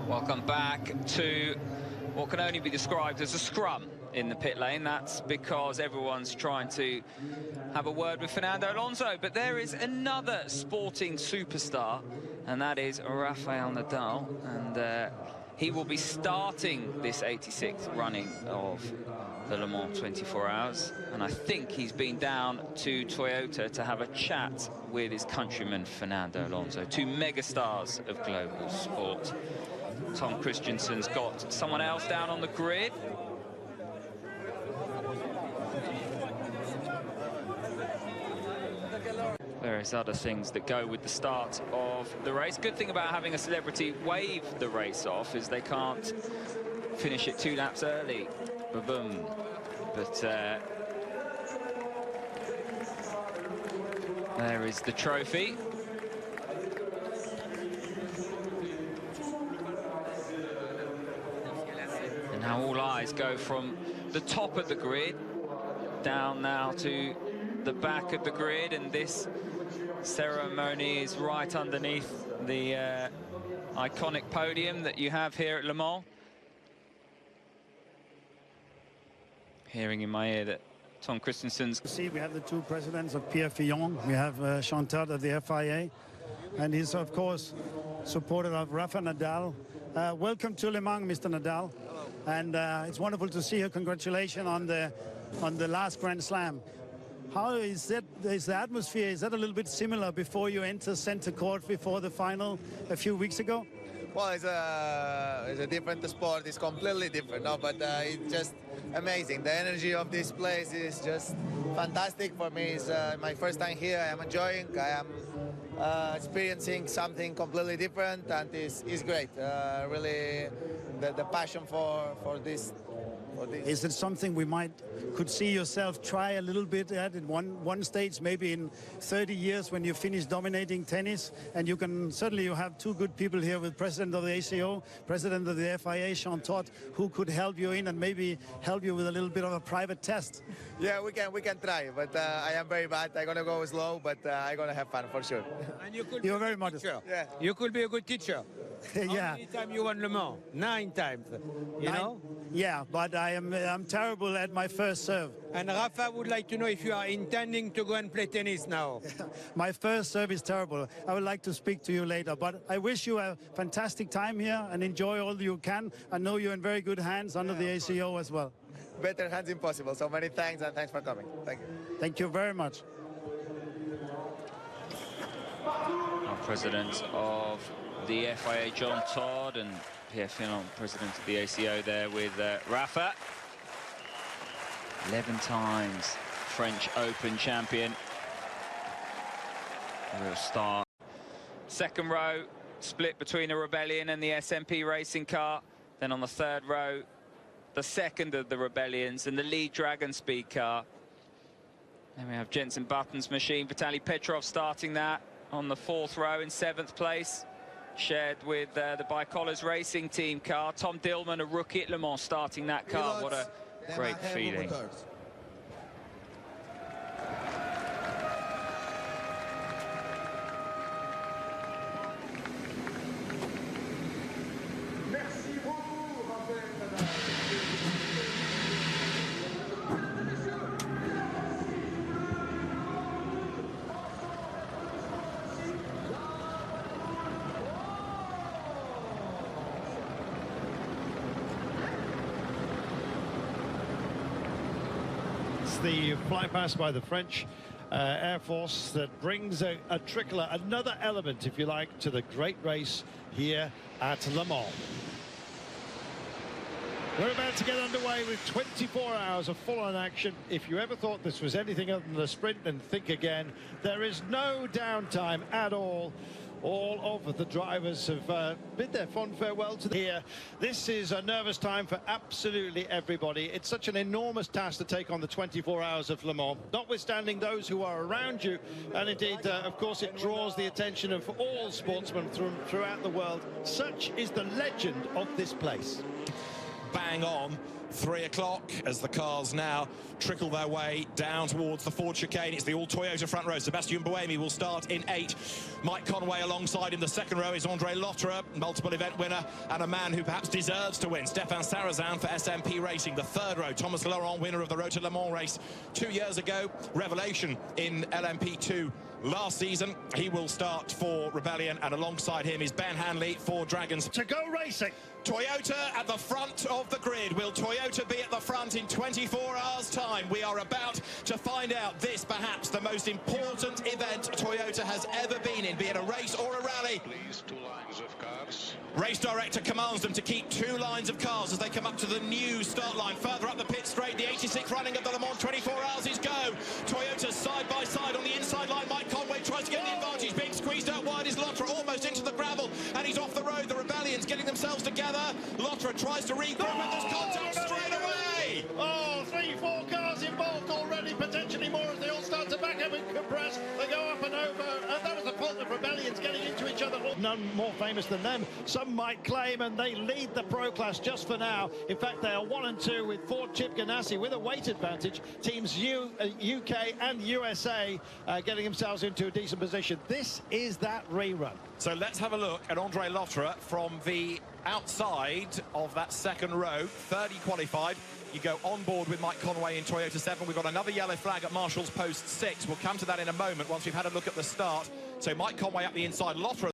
Welcome back to what can only be described as a scrum in the pit lane. That's because everyone's trying to have a word with Fernando Alonso. But there is another sporting superstar, and that is Rafael Nadal. And he will be starting this 86th running of the Le Mans 24 Hours. And I think he's been down to Toyota to have a chat with his countryman Fernando Alonso, two megastars of global sport. Tom Christensen's got someone else down on the grid. Various other things that go with the start of the race. Good thing about having a celebrity wave the race off is they can't finish it 2 laps early. Ba-boom. But there is the trophy. And now all eyes go from the top of the grid down now to the back of the grid, and this ceremony is right underneath the iconic podium that you have here at Le Mans. Hearing in my ear that Tom Christensen's... See, we have the two presidents of Pierre Fillon. We have Chantal of the FIA, and he's, of course, supporter of Rafael Nadal. Welcome to Le Mans, Mr. Nadal. And it's wonderful to see you. Congratulations on the last Grand Slam. How is that? Is the atmosphere, is that a little bit similar before you enter center court before the final a few weeks ago? Well, it's a different sport. It's completely different, no? But it's just amazing. The energy of this place is just fantastic for me. It's my first time here. I am enjoying. I am experiencing something completely different, and it's great. Really, the passion for this. Is it something we could see yourself try a little bit at in one stage, maybe in 30 years when you finish dominating tennis? And you have two good people here with President of the ACO, President of the FIA, Chantal, who could help you in and maybe help you with a little bit of a private test. Yeah, we can try, but I am very bad. I'm gonna go slow, but I'm gonna have fun for sure. And you're very modest. Yeah. You could be a good teacher. Yeah. How many times you won Le Mans? 9 times. You know? Yeah, but I'm terrible at my first serve. And Rafa would like to know if you are intending to go and play tennis now. My first serve is terrible. I would like to speak to you later, but I wish you a fantastic time here and enjoy all you can. I know you're in very good hands under the ACO as well. Better hands impossible. So many thanks, and thanks for coming. Thank you. Thank you very much. Our president of the FIA, John Todd, and Pierre Fillon, president of the ACO, there with Rafa. 11 times French Open champion. A real star. Second row, split between the Rebellion and the SMP racing car. Then on the third row, the second of the Rebellions and the lead Dragon Speed car. Then we have Jensen Button's machine, Vitaly Petrov starting that on the fourth row in 7th place. Shared with the Bicolors Racing Team car. Tom Dillman, a rookie at Le Mans, starting that car. What a great feeling. The fly past by the French Air Force that brings a trickler, another element, if you like, to the great race here at Le Mans. We're about to get underway with 24 hours of full-on action. If you ever thought this was anything other than a sprint, then think again. There is no downtime at all. All of the drivers have bid their fond farewell to here. This is a nervous time for absolutely everybody. It's such an enormous task to take on the 24 hours of Le Mans, notwithstanding those who are around you. And indeed, of course, it draws the attention of all sportsmen throughout the world. Such is the legend of this place. Bang on. 3 o'clock as the cars now trickle their way down towards the Ford chicane. It's the all-Toyota front row. Sebastian Buemi will start in 8. Mike Conway alongside him. The second row is Andre Lotterer, multiple event winner and a man who perhaps deserves to win. Stefan Sarazan for SMP Racing. The third row, Thomas Laurent, winner of the Road to Le Mans race 2 years ago. Revelation in LMP2 last season. He will start for Rebellion, and alongside him is Ben Hanley for Dragons. To go racing. Toyota at the front of the grid. Will Toyota be at the front in 24 hours' time? We are about to find out. This, perhaps, the most important event Toyota has ever been in, be it a race or a rally. Please, 2 lines of cars. Race director commands them to keep 2 lines of cars as they come up to the new start line. Further up the pit straight, the 86th running of the Le Mans 24 hours is go. Toyota's side by side on the inside line. Mike Conway tries to get the advantage. Being squeezed out wide is Lotterer, almost into the gravel, and he's off the road. The Rebellion's getting themselves together. Lotterer tries to regroup, and there's contact straight away. Oh, 3-4 cars involved already, potentially more as they all start to back up and compress. They go up and over, and that was the fault of Rebellions getting into each other. None more famous than them, some might claim, and they lead the Pro Class just for now. In fact, they are 1 and 2 with Ford Chip Ganassi with a weight advantage. Teams UK and USA getting themselves into a decent position. This is that rerun. So let's have a look at Andre Lotterer from the outside of that second row. 30 qualified. You go on board with Mike Conway in Toyota 7. We've got another yellow flag at Marshall's post 6. We'll come to that in a moment once we've had a look at the start. So Mike Conway up the inside. Lotterer